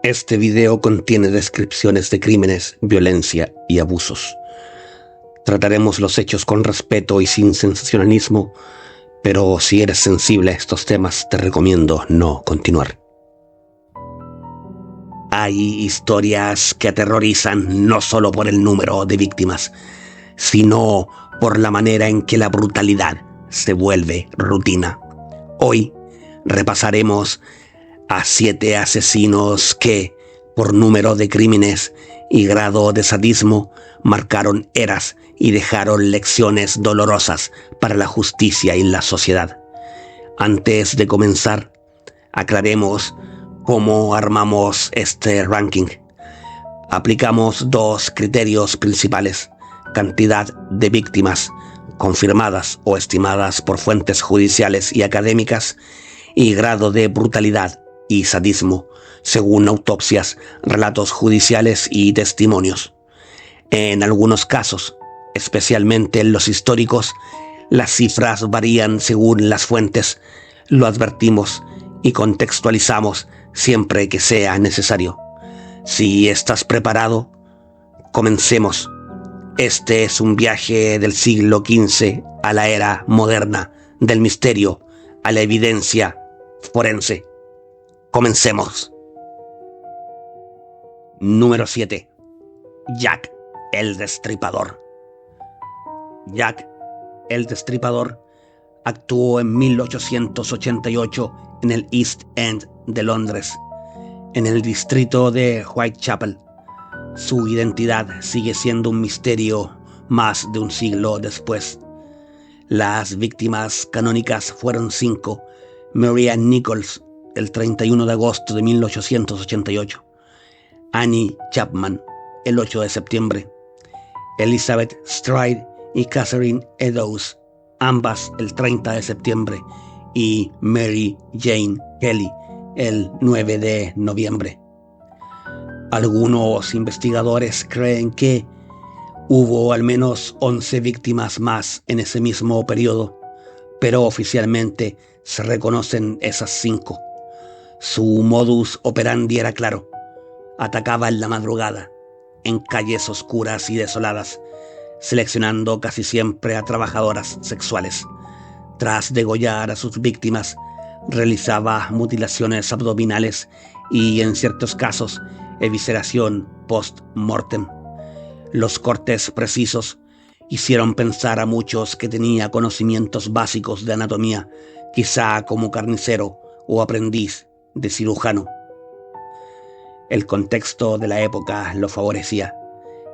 Este video contiene descripciones de crímenes, violencia y abusos. Trataremos los hechos con respeto y sin sensacionalismo, pero si eres sensible a estos temas, te recomiendo no continuar. Hay historias que aterrorizan no solo por el número de víctimas, sino por la manera en que la brutalidad se vuelve rutina. Hoy repasaremos a 7 asesinos que, por número de crímenes y grado de sadismo, marcaron eras y dejaron lecciones dolorosas para la justicia y la sociedad. Antes de comenzar, aclaremos cómo armamos este ranking. Aplicamos 2 criterios principales: cantidad de víctimas confirmadas o estimadas por fuentes judiciales y académicas, y grado de brutalidad y sadismo, según autopsias, relatos judiciales y testimonios. En algunos casos, especialmente en los históricos, las cifras varían según las fuentes. Lo advertimos y contextualizamos siempre que sea necesario. Si estás preparado, comencemos. Este es un viaje del siglo XV a la era moderna, del misterio a la evidencia forense. Comencemos. Número 7. Jack el Destripador. Jack el Destripador actuó en 1888 en el East End de Londres, en el distrito de Whitechapel. Su identidad sigue siendo un misterio más de un siglo después. Las víctimas canónicas fueron 5. Mary Ann Nichols, el 31 de agosto de 1888. Annie Chapman, el 8 de septiembre. Elizabeth Stride y Catherine Eddowes, ambas el 30 de septiembre. Y Mary Jane Kelly, el 9 de noviembre. Algunos investigadores creen que hubo al menos 11 víctimas más en ese mismo periodo, pero oficialmente se reconocen esas 5. Su modus operandi era claro: atacaba en la madrugada, en calles oscuras y desoladas, seleccionando casi siempre a trabajadoras sexuales. Tras degollar a sus víctimas, realizaba mutilaciones abdominales y, en ciertos casos, evisceración post-mortem. Los cortes precisos hicieron pensar a muchos que tenía conocimientos básicos de anatomía, quizá como carnicero o aprendiz de cirujano. El contexto de la época lo favorecía.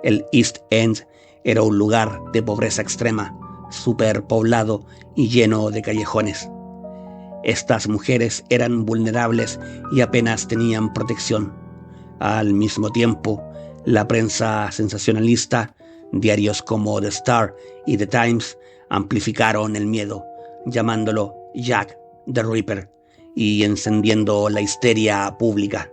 El East End era un lugar de pobreza extrema, superpoblado y lleno de callejones. Estas mujeres eran vulnerables y apenas tenían protección. Al mismo tiempo, la prensa sensacionalista, diarios como The Star y The Times, amplificaron el miedo, llamándolo Jack the Ripper y encendiendo la histeria pública.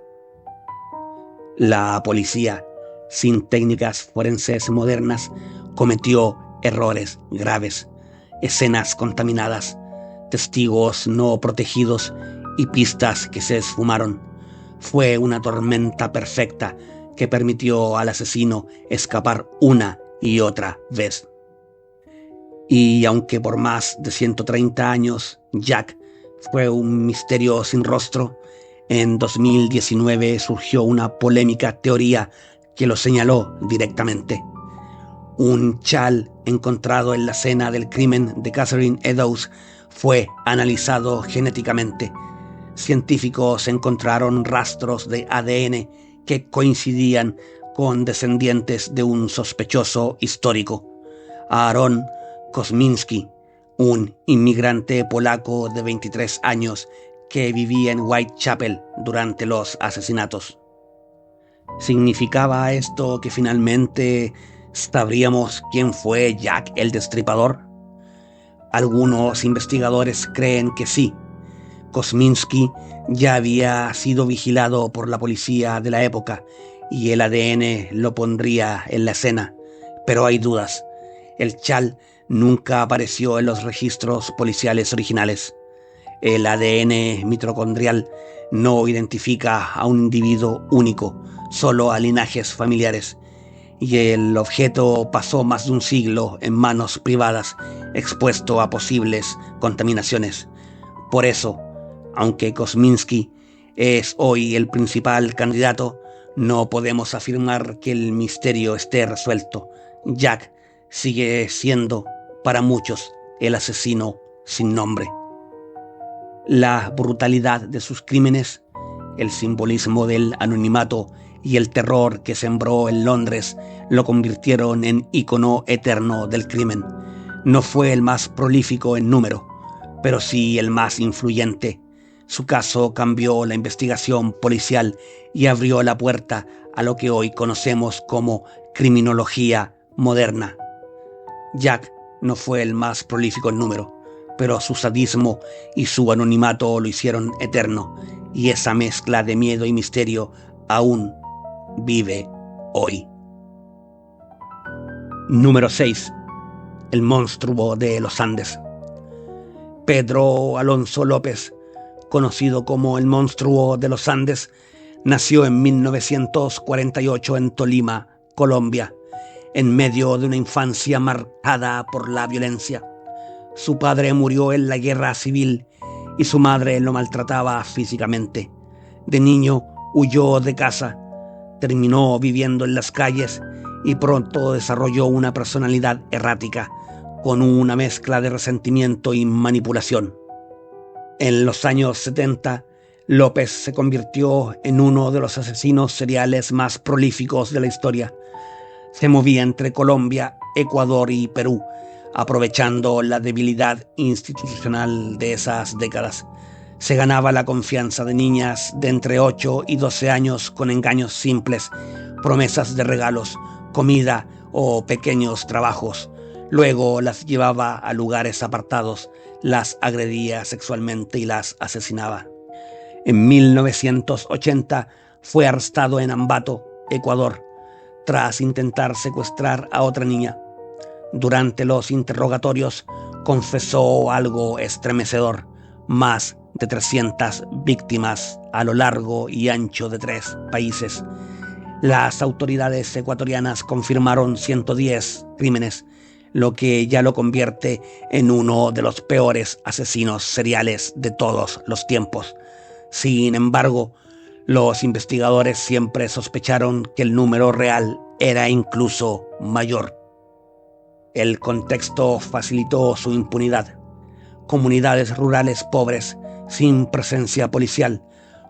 La policía, sin técnicas forenses modernas, cometió errores graves: escenas contaminadas, testigos no protegidos y pistas que se esfumaron. Fue una tormenta perfecta que permitió al asesino escapar una y otra vez. Y aunque por más de 130 años Jack fue un misterio sin rostro, en 2019 surgió una polémica teoría que lo señaló directamente. Un chal encontrado en la escena del crimen de Catherine Eddowes fue analizado genéticamente. Científicos encontraron rastros de ADN que coincidían con descendientes de un sospechoso histórico, Aaron Kosminski, un inmigrante polaco de 23 años que vivía en Whitechapel durante los asesinatos. ¿Significaba esto que finalmente sabríamos quién fue Jack el Destripador? Algunos investigadores creen que sí. Kosminski ya había sido vigilado por la policía de la época y el ADN lo pondría en la escena, pero hay dudas. El chal nunca apareció en los registros policiales originales. El ADN mitocondrial no identifica a un individuo único, solo a linajes familiares, y el objeto pasó más de un siglo en manos privadas, expuesto a posibles contaminaciones. Por eso, aunque Kosminski es hoy el principal candidato, no podemos afirmar que el misterio esté resuelto. Jack sigue siendo, para muchos, el asesino sin nombre. La brutalidad de sus crímenes, el simbolismo del anonimato y el terror que sembró en Londres lo convirtieron en ícono eterno del crimen. No fue el más prolífico en número, pero sí el más influyente. Su caso cambió la investigación policial y abrió la puerta a lo que hoy conocemos como criminología moderna. Jack no fue el más prolífico en número, pero su sadismo y su anonimato lo hicieron eterno, y esa mezcla de miedo y misterio aún vive hoy. Número 6. El monstruo de los Andes. Pedro Alonso López, conocido como el monstruo de los Andes, nació en 1948 en Tolima, Colombia, en medio de una infancia marcada por la violencia. Su padre murió en la guerra civil y su madre lo maltrataba físicamente. De niño huyó de casa, terminó viviendo en las calles y pronto desarrolló una personalidad errática, con una mezcla de resentimiento y manipulación. En los años 70, López se convirtió en uno de los asesinos seriales más prolíficos de la historia. Se movía entre Colombia, Ecuador y Perú, aprovechando la debilidad institucional de esas décadas. Se ganaba la confianza de niñas de entre 8 y 12 años con engaños simples, promesas de regalos, comida o pequeños trabajos. Luego las llevaba a lugares apartados, las agredía sexualmente y las asesinaba. En 1980 fue arrestado en Ambato, Ecuador, tras intentar secuestrar a otra niña. Durante los interrogatorios confesó algo estremecedor: más de 300 víctimas a lo largo y ancho de 3 países. Las autoridades ecuatorianas confirmaron 110 crímenes, lo que ya lo convierte en uno de los peores asesinos seriales de todos los tiempos. Sin embargo, los investigadores siempre sospecharon que el número real era incluso mayor. El contexto facilitó su impunidad. Comunidades rurales pobres, sin presencia policial,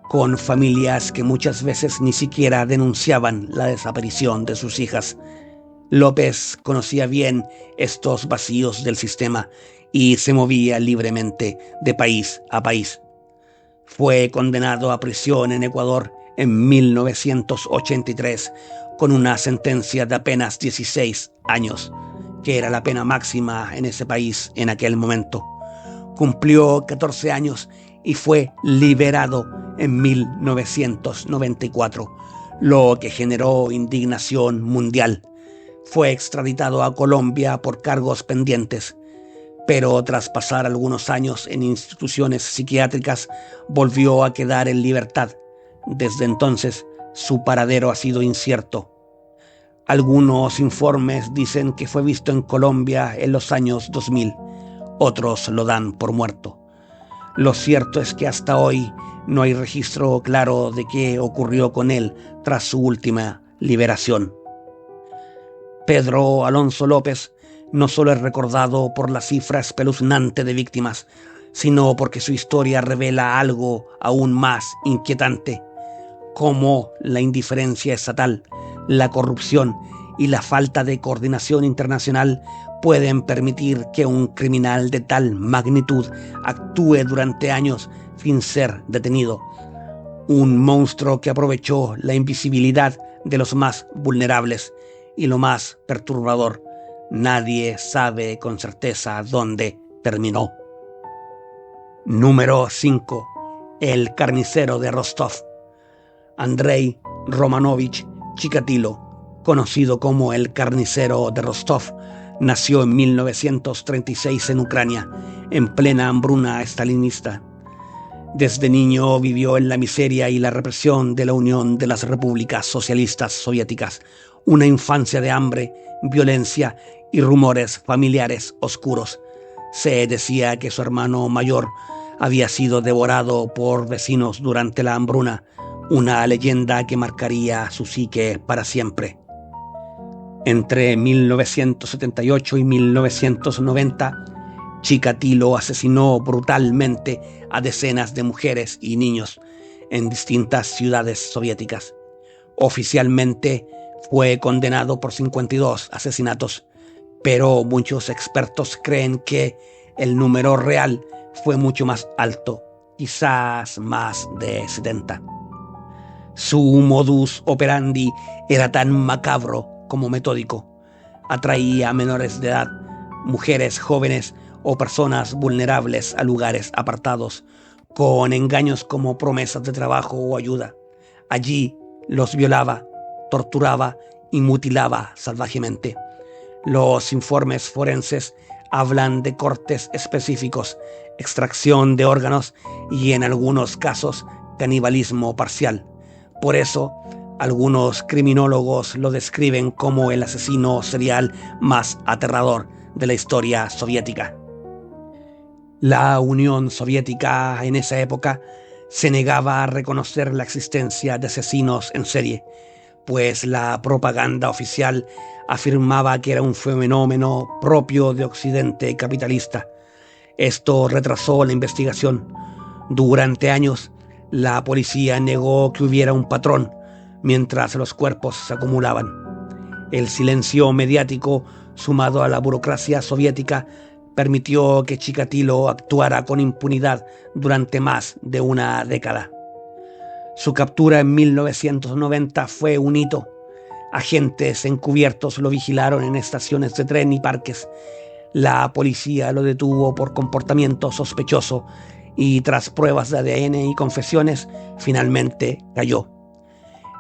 con familias que muchas veces ni siquiera denunciaban la desaparición de sus hijas. López conocía bien estos vacíos del sistema y se movía libremente de país a país. Fue condenado a prisión en Ecuador en 1983 con una sentencia de apenas 16 años, que era la pena máxima en ese país en aquel momento. Cumplió 14 años y fue liberado en 1994, lo que generó indignación mundial. Fue extraditado a Colombia por cargos pendientes, pero tras pasar algunos años en instituciones psiquiátricas, volvió a quedar en libertad. Desde entonces, su paradero ha sido incierto. Algunos informes dicen que fue visto en Colombia en los años 2000, otros lo dan por muerto. Lo cierto es que hasta hoy no hay registro claro de qué ocurrió con él tras su última liberación. Pedro Alonso López no solo es recordado por la cifra espeluznante de víctimas, sino porque su historia revela algo aún más inquietante: cómo la indiferencia estatal, la corrupción y la falta de coordinación internacional pueden permitir que un criminal de tal magnitud actúe durante años sin ser detenido. Un monstruo que aprovechó la invisibilidad de los más vulnerables, y lo más perturbador, nadie sabe con certeza dónde terminó. Número 5. El carnicero de Rostov. Andrei Romanovich Chikatilo, conocido como el carnicero de Rostov, nació en 1936 en Ucrania, en plena hambruna estalinista. Desde niño vivió en la miseria y la represión de la Unión de las Repúblicas Socialistas Soviéticas, una infancia de hambre, violencia y rumores familiares oscuros. Se decía que su hermano mayor había sido devorado por vecinos durante la hambruna, una leyenda que marcaría su psique para siempre. Entre 1978 y 1990, Chikatilo asesinó brutalmente a decenas de mujeres y niños en distintas ciudades soviéticas. Oficialmente fue condenado por 52 asesinatos, pero muchos expertos creen que el número real fue mucho más alto, quizás más de 70. Su modus operandi era tan macabro como metódico. Atraía a menores de edad, mujeres jóvenes o personas vulnerables a lugares apartados, con engaños como promesas de trabajo o ayuda. Allí los violaba, torturaba y mutilaba salvajemente. Los informes forenses hablan de cortes específicos, extracción de órganos y, en algunos casos, canibalismo parcial. Por eso, algunos criminólogos lo describen como el asesino serial más aterrador de la historia soviética. La Unión Soviética en esa época se negaba a reconocer la existencia de asesinos en serie, pues la propaganda oficial afirmaba que era un fenómeno propio de Occidente capitalista. Esto retrasó la investigación. Durante años, la policía negó que hubiera un patrón, mientras los cuerpos se acumulaban. El silencio mediático, sumado a la burocracia soviética, permitió que Chikatilo actuara con impunidad durante más de una década. Su captura en 1990 fue un hito. Agentes encubiertos lo vigilaron en estaciones de tren y parques. La policía lo detuvo por comportamiento sospechoso y, tras pruebas de ADN y confesiones, finalmente cayó.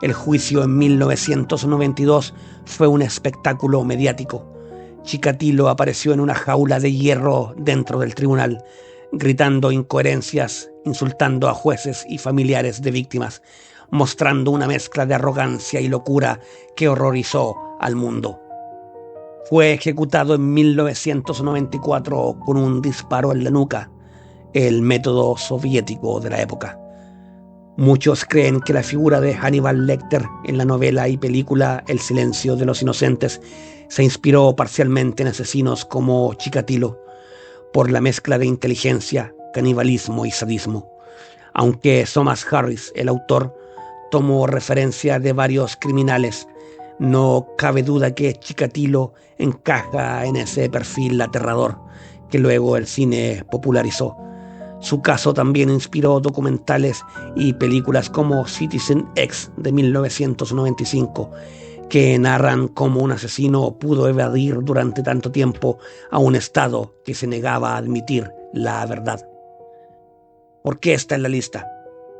El juicio en 1992 fue un espectáculo mediático. Chikatilo apareció en una jaula de hierro dentro del tribunal, gritando incoherencias, insultando a jueces y familiares de víctimas, mostrando una mezcla de arrogancia y locura que horrorizó al mundo. Fue ejecutado en 1994 con un disparo en la nuca, el método soviético de la época. Muchos creen que la figura de Hannibal Lecter en la novela y película El silencio de los inocentes se inspiró parcialmente en asesinos como Chikatilo, por la mezcla de inteligencia, canibalismo y sadismo. Aunque Thomas Harris, el autor, tomó referencia de varios criminales, no cabe duda que Chikatilo encaja en ese perfil aterrador que luego el cine popularizó. Su caso también inspiró documentales y películas como Citizen X de 1995, que narran cómo un asesino pudo evadir durante tanto tiempo a un Estado que se negaba a admitir la verdad. ¿Por qué está en la lista?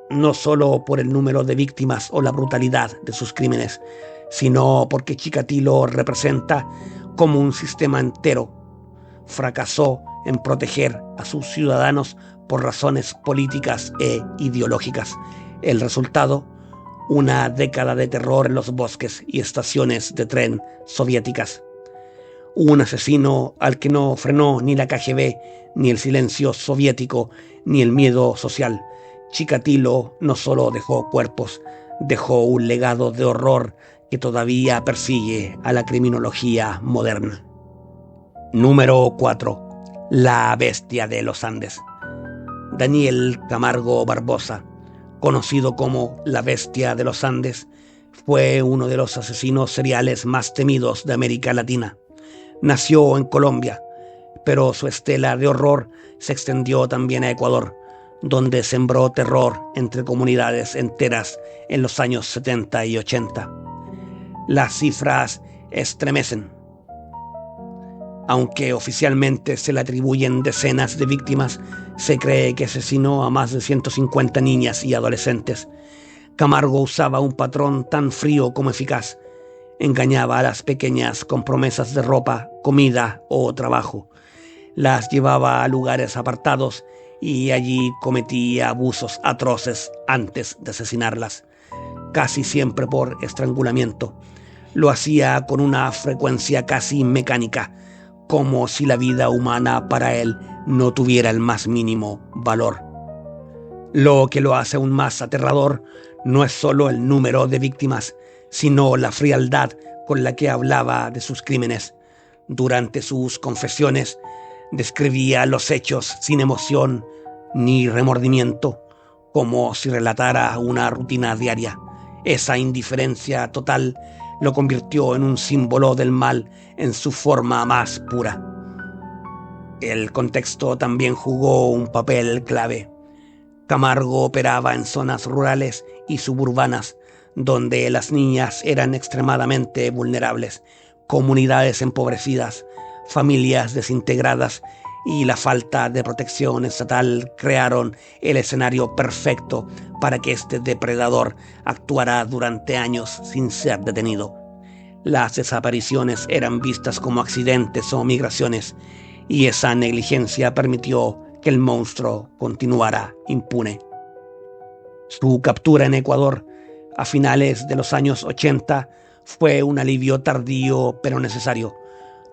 No solo por el número de víctimas o la brutalidad de sus crímenes, sino porque Chikatilo representa cómo un sistema entero fracasó en proteger a sus ciudadanos por razones políticas e ideológicas. El resultado, una década de terror en los bosques y estaciones de tren soviéticas. Un asesino al que no frenó ni la KGB, ni el silencio soviético, ni el miedo social. Chikatilo no solo dejó cuerpos, dejó un legado de horror que todavía persigue a la criminología moderna. Número 4. La bestia de los Andes. Daniel Camargo Barbosa, conocido como la bestia de los Andes, fue uno de los asesinos seriales más temidos de América Latina. Nació en Colombia, pero su estela de horror se extendió también a Ecuador, donde sembró terror entre comunidades enteras en los años 70 y 80. Las cifras estremecen. Aunque oficialmente se le atribuyen decenas de víctimas, se cree que asesinó a más de 150 niñas y adolescentes. Camargo usaba un patrón tan frío como eficaz. Engañaba a las pequeñas con promesas de ropa, comida o trabajo. Las llevaba a lugares apartados y allí cometía abusos atroces antes de asesinarlas, casi siempre por estrangulamiento. Lo hacía con una frecuencia casi mecánica, como si la vida humana para él no tuviera el más mínimo valor. Lo que lo hace aún más aterrador no es solo el número de víctimas, sino la frialdad con la que hablaba de sus crímenes. Durante sus confesiones describía los hechos sin emoción ni remordimiento, como si relatara una rutina diaria. Esa indiferencia total lo convirtió en un símbolo del mal en su forma más pura. El contexto también jugó un papel clave. Camargo operaba en zonas rurales y suburbanas, donde las niñas eran extremadamente vulnerables, comunidades empobrecidas, familias desintegradas y la falta de protección estatal crearon el escenario perfecto para que este depredador actuara durante años sin ser detenido. Las desapariciones eran vistas como accidentes o migraciones, y esa negligencia permitió que el monstruo continuara impune. Su captura en Ecuador a finales de los años 80 fue un alivio tardío pero necesario.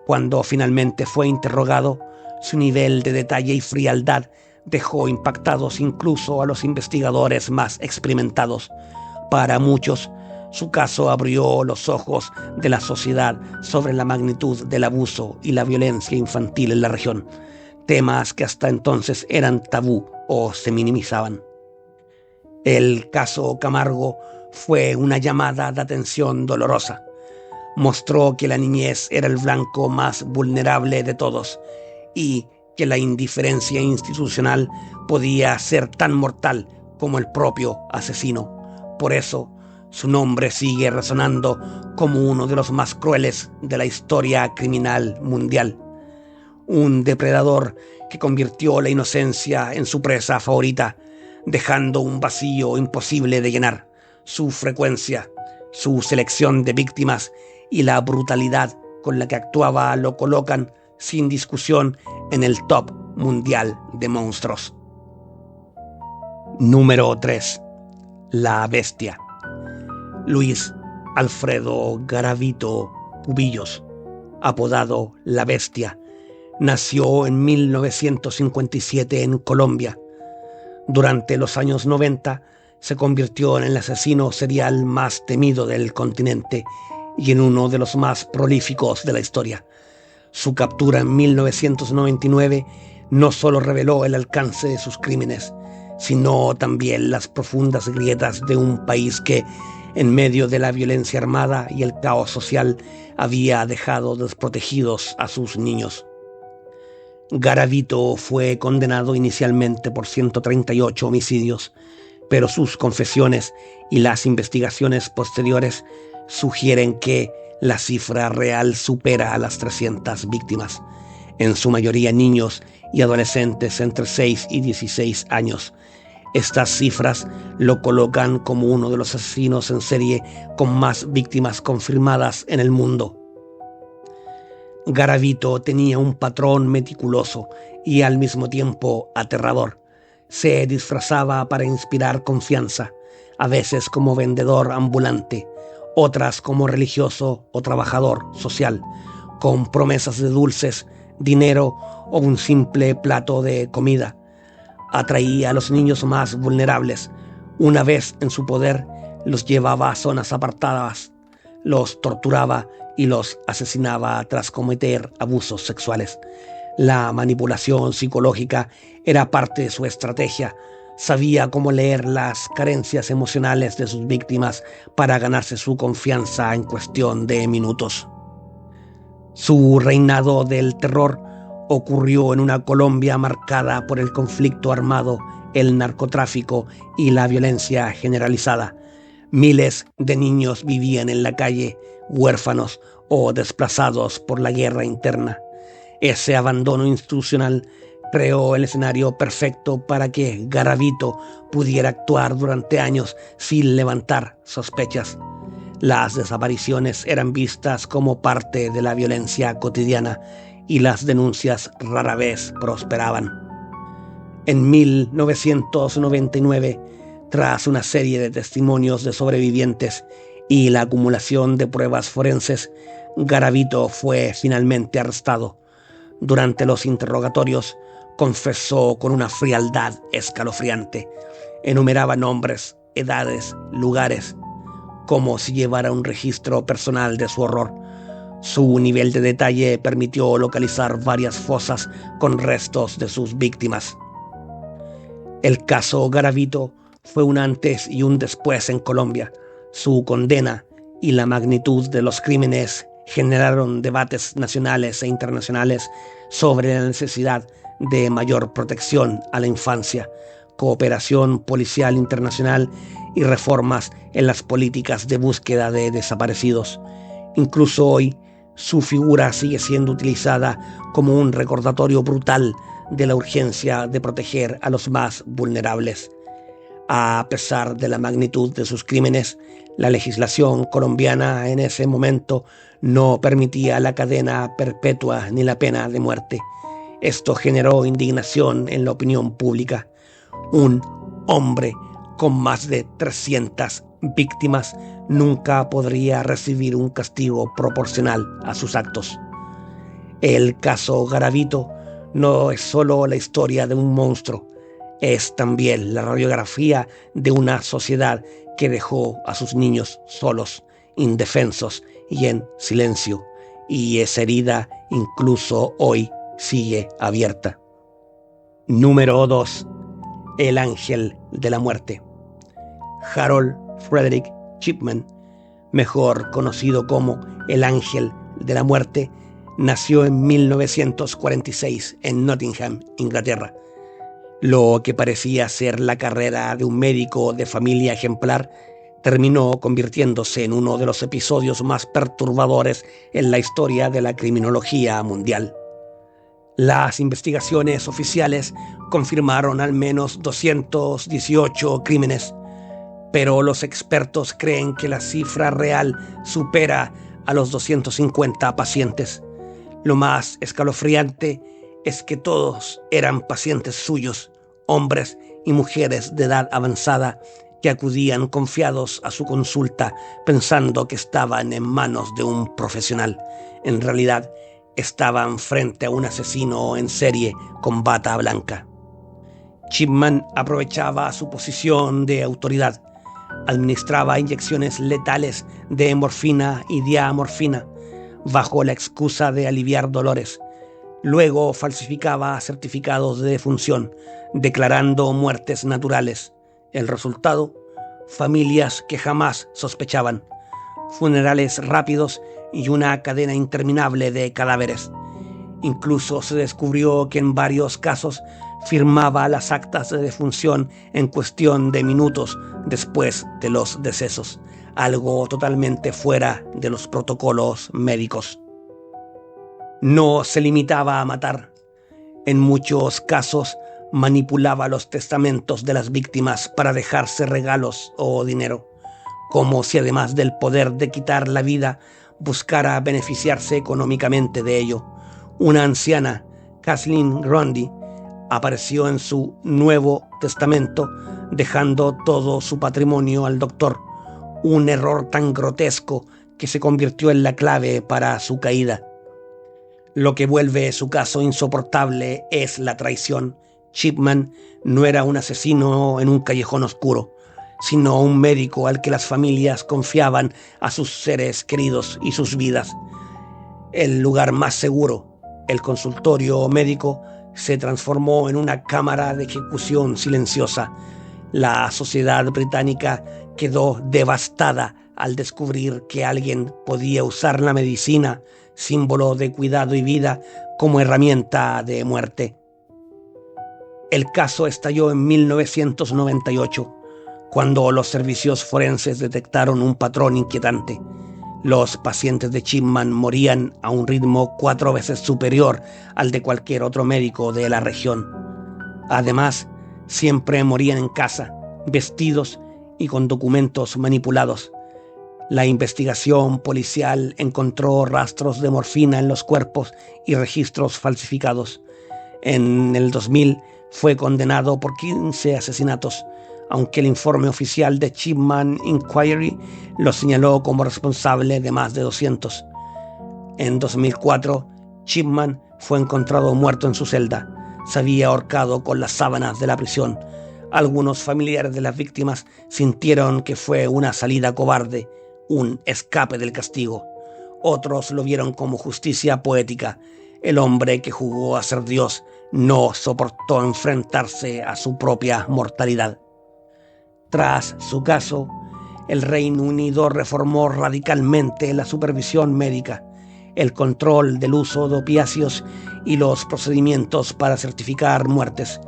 Cuando finalmente fue interrogado, su nivel de detalle y frialdad dejó impactados incluso a los investigadores más experimentados. Para muchos, su caso abrió los ojos de la sociedad sobre la magnitud del abuso y la violencia infantil en la región, temas que hasta entonces eran tabú o se minimizaban. El caso Camargo fue una llamada de atención dolorosa. Mostró que la niñez era el blanco más vulnerable de todos y que la indiferencia institucional podía ser tan mortal como el propio asesino. Por eso, su nombre sigue resonando como uno de los más crueles de la historia criminal mundial. Un depredador que convirtió la inocencia en su presa favorita, dejando un vacío imposible de llenar. Su frecuencia, su selección de víctimas y la brutalidad con la que actuaba lo colocan, sin discusión, en el top mundial de monstruos. Número 3. La bestia. Luis Alfredo Garavito Cubillos, apodado La Bestia, nació en 1957 en Colombia. Durante los años 90 se convirtió en el asesino serial más temido del continente y en uno de los más prolíficos de la historia. Su captura en 1999 no solo reveló el alcance de sus crímenes, sino también las profundas grietas de un país que, en medio de la violencia armada y el caos social, había dejado desprotegidos a sus niños. Garavito fue condenado inicialmente por 138 homicidios, pero sus confesiones y las investigaciones posteriores sugieren que la cifra real supera a las 300 víctimas, en su mayoría niños y adolescentes entre 6 y 16 años. Estas cifras lo colocan como uno de los asesinos en serie con más víctimas confirmadas en el mundo. Garavito tenía un patrón meticuloso y al mismo tiempo aterrador. Se disfrazaba para inspirar confianza, a veces como vendedor ambulante, otras como religioso o trabajador social, con promesas de dulces, dinero o un simple plato de comida. Atraía a los niños más vulnerables. Una vez en su poder, los llevaba a zonas apartadas, los torturaba y los asesinaba tras cometer abusos sexuales. La manipulación psicológica era parte de su estrategia. Sabía cómo leer las carencias emocionales de sus víctimas para ganarse su confianza en cuestión de minutos. Su reinado del terror ocurrió en una Colombia marcada por el conflicto armado, el narcotráfico y la violencia generalizada. Miles de niños vivían en la calle, huérfanos o desplazados por la guerra interna. Ese abandono institucional creó el escenario perfecto para que Garavito pudiera actuar durante años sin levantar sospechas. Las desapariciones eran vistas como parte de la violencia cotidiana y las denuncias rara vez prosperaban. En 1999, tras una serie de testimonios de sobrevivientes y la acumulación de pruebas forenses, Garavito fue finalmente arrestado. Durante los interrogatorios, confesó con una frialdad escalofriante. Enumeraba nombres, edades, lugares, como si llevara un registro personal de su horror. Su nivel de detalle permitió localizar varias fosas con restos de sus víctimas. El caso Garavito fue un antes y un después en Colombia. Su condena y la magnitud de los crímenes generaron debates nacionales e internacionales sobre la necesidad de mayor protección a la infancia, cooperación policial internacional y reformas en las políticas de búsqueda de desaparecidos. Incluso hoy, su figura sigue siendo utilizada como un recordatorio brutal de la urgencia de proteger a los más vulnerables. A pesar de la magnitud de sus crímenes, la legislación colombiana en ese momento no permitía la cadena perpetua ni la pena de muerte. Esto generó indignación en la opinión pública. Un hombre con más de 300 víctimas nunca podría recibir un castigo proporcional a sus actos. El caso Garavito no es solo la historia de un monstruo, es también la radiografía de una sociedad que dejó a sus niños solos, indefensos y en silencio, y esa herida incluso hoy sigue abierta. Número 2. El ángel de la muerte. Harold Frederick Chipman, mejor conocido como el ángel de la muerte, nació en 1946 en Nottingham, Inglaterra. Lo que parecía ser la carrera de un médico de familia ejemplar terminó convirtiéndose en uno de los episodios más perturbadores en la historia de la criminología mundial. Las investigaciones oficiales confirmaron al menos 218 crímenes, pero los expertos creen que la cifra real supera a los 250 pacientes. Lo más escalofriante es que todos eran pacientes suyos, hombres y mujeres de edad avanzada que acudían confiados a su consulta pensando que estaban en manos de un profesional. En realidad, estaban frente a un asesino en serie con bata blanca. Chipman aprovechaba su posición de autoridad. Administraba inyecciones letales de morfina y diamorfina bajo la excusa de aliviar dolores. Luego falsificaba certificados de defunción, declarando muertes naturales. El resultado: familias que jamás sospechaban, funerales rápidos y una cadena interminable de cadáveres. Incluso se descubrió que en varios casos firmaba las actas de defunción en cuestión de minutos después de los decesos, algo totalmente fuera de los protocolos médicos. No se limitaba a matar. En muchos casos manipulaba los testamentos de las víctimas para dejarse regalos o dinero, como si además del poder de quitar la vida, buscara beneficiarse económicamente de ello. Una anciana, Kathleen Grundy, apareció en su Nuevo Testamento dejando todo su patrimonio al doctor, un error tan grotesco que se convirtió en la clave para su caída. Lo que vuelve su caso insoportable es la traición. Chipman no era un asesino en un callejón oscuro, sino un médico al que las familias confiaban a sus seres queridos y sus vidas. El lugar más seguro, el consultorio médico, se transformó en una cámara de ejecución silenciosa. La sociedad británica quedó devastada al descubrir que alguien podía usar la medicina, símbolo de cuidado y vida, como herramienta de muerte. El caso estalló en 1998, cuando los servicios forenses detectaron un patrón inquietante. Los pacientes de Chipman morían a un ritmo 4 veces superior al de cualquier otro médico de la región. Además, siempre morían en casa, vestidos y con documentos manipulados. La investigación policial encontró rastros de morfina en los cuerpos y registros falsificados. En el 2000 Fue condenado por 15 asesinatos, aunque el informe oficial de Chipman Inquiry lo señaló como responsable de más de 200. En 2004, Chipman fue encontrado muerto en su celda. Se había ahorcado con las sábanas de la prisión. Algunos familiares de las víctimas sintieron que fue una salida cobarde, un escape del castigo. Otros lo vieron como justicia poética. El hombre que jugó a ser Dios no soportó enfrentarse a su propia mortalidad. Tras su caso, el Reino Unido reformó radicalmente la supervisión médica, el control del uso de opiáceos y los procedimientos para certificar muertes.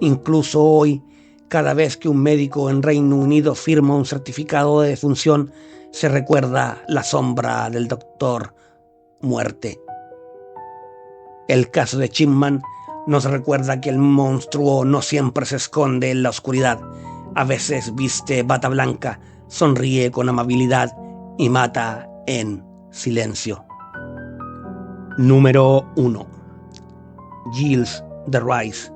Incluso hoy, cada vez que un médico en Reino Unido firma un certificado de defunción, se recuerda la sombra del doctor Muerte. El caso de Chipman nos recuerda que el monstruo no siempre se esconde en la oscuridad. A veces viste bata blanca, sonríe con amabilidad y mata en silencio. Número 1. Gilles de Rais,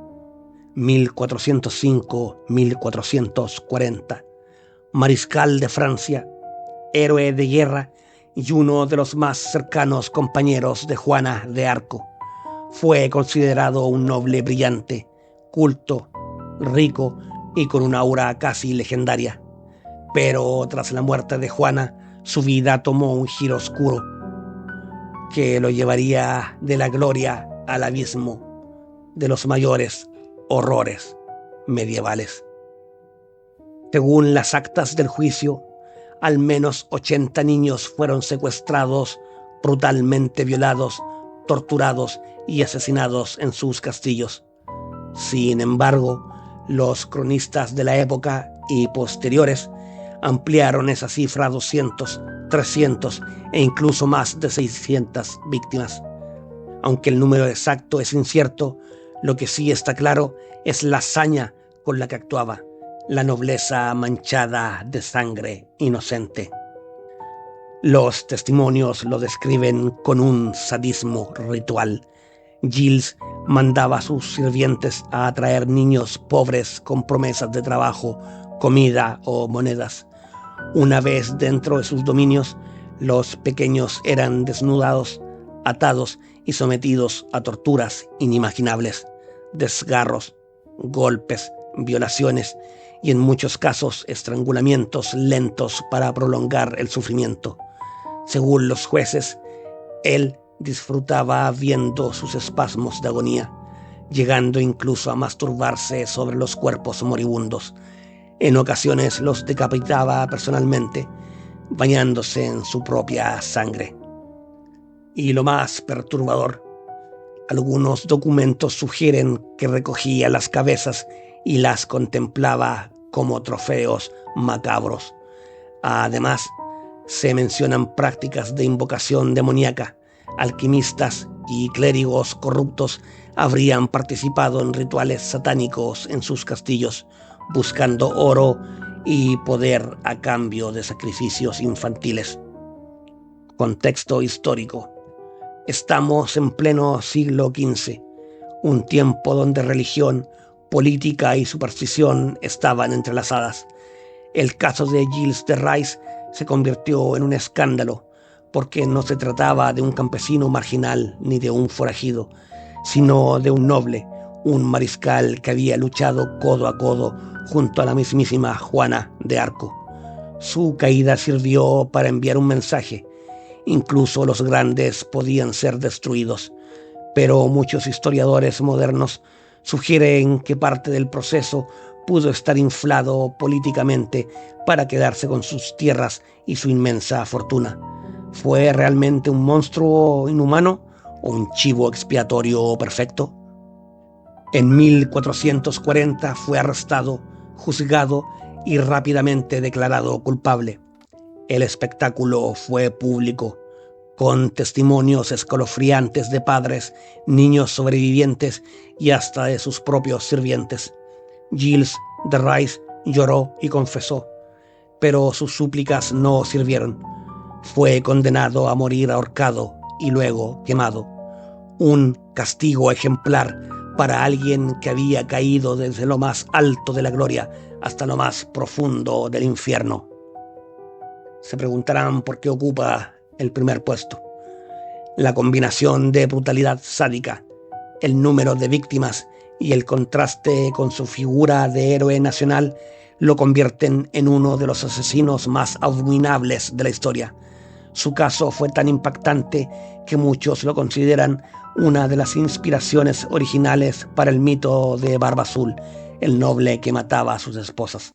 1405-1440. Mariscal de Francia, héroe de guerra y uno de los más cercanos compañeros de Juana de Arco. Fue considerado un noble brillante, culto, rico y con una aura casi legendaria. Pero tras la muerte de Juana, su vida tomó un giro oscuro que lo llevaría de la gloria al abismo de los mayores horrores medievales. Según las actas del juicio, al menos 80 niños fueron secuestrados, brutalmente violados, torturados y asesinados en sus castillos. Sin embargo, los cronistas de la época y posteriores ampliaron esa cifra a 200, 300 e incluso más de 600 víctimas. Aunque el número exacto es incierto, lo que sí está claro es la hazaña con la que actuaba, la nobleza manchada de sangre inocente. Los testimonios lo describen con un sadismo ritual. Gilles mandaba a sus sirvientes a atraer niños pobres con promesas de trabajo, comida o monedas. Una vez dentro de sus dominios, los pequeños eran desnudados, atados y sometidos a torturas inimaginables, desgarros, golpes, violaciones y en muchos casos estrangulamientos lentos para prolongar el sufrimiento. Según los jueces, él disfrutaba viendo sus espasmos de agonía, llegando incluso a masturbarse sobre los cuerpos moribundos. En ocasiones los decapitaba personalmente, bañándose en su propia sangre. Y lo más perturbador, algunos documentos sugieren que recogía las cabezas y las contemplaba como trofeos macabros. Además, se mencionan prácticas de invocación demoníaca. Alquimistas y clérigos corruptos habrían participado en rituales satánicos en sus castillos, buscando oro y poder a cambio de sacrificios infantiles. Contexto histórico. Estamos en pleno siglo XV, un tiempo donde religión, política y superstición estaban entrelazadas. El caso de Gilles de Rais se convirtió en un escándalo, porque no se trataba de un campesino marginal ni de un forajido, sino de un noble, un mariscal que había luchado codo a codo junto a la mismísima Juana de Arco. Su caída sirvió para enviar un mensaje. Incluso los grandes podían ser destruidos, pero muchos historiadores modernos sugieren que parte del proceso pudo estar inflado políticamente para quedarse con sus tierras y su inmensa fortuna. ¿Fue realmente un monstruo inhumano o un chivo expiatorio perfecto? En 1440 fue arrestado, juzgado y rápidamente declarado culpable. El espectáculo fue público, con testimonios escalofriantes de padres, niños sobrevivientes y hasta de sus propios sirvientes. Gilles de Rais lloró y confesó, pero sus súplicas no sirvieron. Fue condenado a morir ahorcado y luego quemado. Un castigo ejemplar para alguien que había caído desde lo más alto de la gloria hasta lo más profundo del infierno. Se preguntarán por qué ocupa el primer puesto. La combinación de brutalidad sádica, el número de víctimas y el contraste con su figura de héroe nacional lo convierten en uno de los asesinos más abominables de la historia. Su caso fue tan impactante que muchos lo consideran una de las inspiraciones originales para el mito de Barba Azul, el noble que mataba a sus esposas.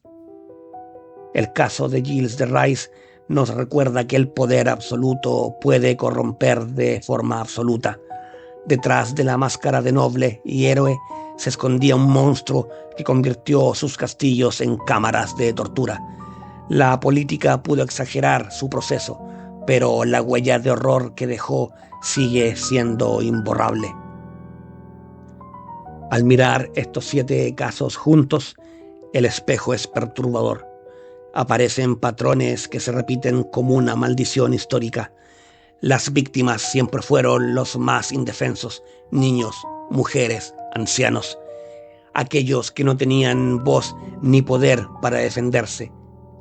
El caso de Gilles de Rais nos recuerda que el poder absoluto puede corromper de forma absoluta. Detrás de la máscara de noble y héroe se escondía un monstruo que convirtió sus castillos en cámaras de tortura. La política pudo exagerar su proceso, pero la huella de horror que dejó sigue siendo imborrable. Al mirar estos 7 casos juntos, el espejo es perturbador. Aparecen patrones que se repiten como una maldición histórica. Las víctimas siempre fueron los más indefensos: niños, mujeres, ancianos, aquellos que no tenían voz ni poder para defenderse.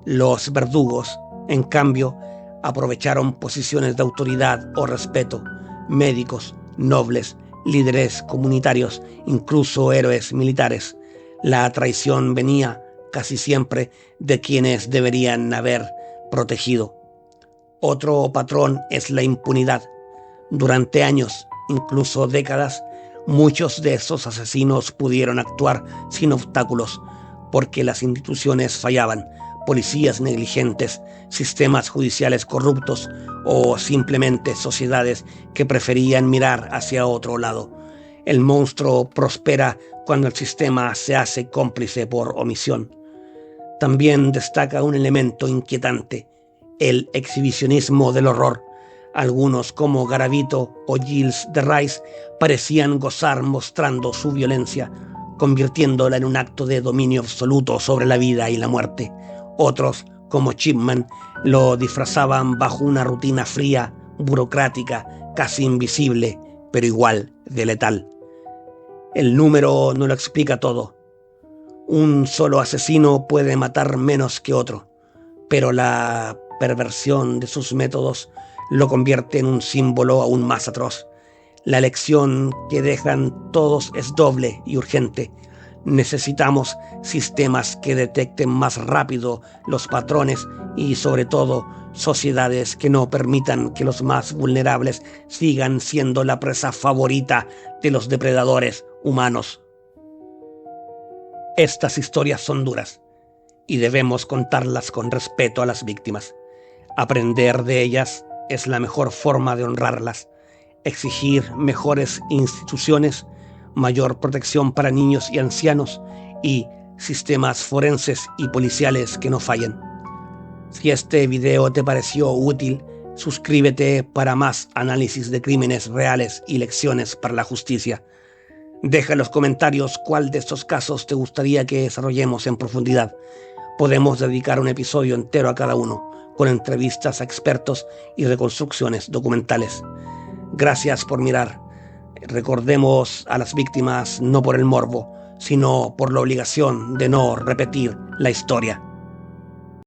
Los verdugos, en cambio, aprovecharon posiciones de autoridad o respeto: médicos, nobles, líderes comunitarios, incluso héroes militares. La traición venía casi siempre de quienes deberían haber protegido. Otro patrón es la impunidad. Durante años, incluso décadas, muchos de esos asesinos pudieron actuar sin obstáculos porque las instituciones fallaban, policías negligentes, sistemas judiciales corruptos o simplemente sociedades que preferían mirar hacia otro lado. El monstruo prospera cuando el sistema se hace cómplice por omisión. También destaca un elemento inquietante: el exhibicionismo del horror. Algunos, como Garavito o Gilles de Rais, parecían gozar mostrando su violencia, convirtiéndola en un acto de dominio absoluto sobre la vida y la muerte. Otros, como Chipman, lo disfrazaban bajo una rutina fría, burocrática, casi invisible, pero igual de letal. El número no lo explica todo. Un solo asesino puede matar menos que otro, pero la perversión de sus métodos lo convierte en un símbolo aún más atroz. La lección que dejan todos es doble y urgente. Necesitamos sistemas que detecten más rápido los patrones y, sobre todo, sociedades que no permitan que los más vulnerables sigan siendo la presa favorita de los depredadores humanos. Estas historias son duras y debemos contarlas con respeto a las víctimas. Aprender de ellas es la mejor forma de honrarlas. Exigir mejores instituciones, mayor protección para niños y ancianos y sistemas forenses y policiales que no fallen. Si este video te pareció útil, suscríbete para más análisis de crímenes reales y lecciones para la justicia. Deja en los comentarios cuál de estos casos te gustaría que desarrollemos en profundidad. Podemos dedicar un episodio entero a cada uno, con entrevistas a expertos y reconstrucciones documentales. Gracias por mirar. Recordemos a las víctimas no por el morbo, sino por la obligación de no repetir la historia.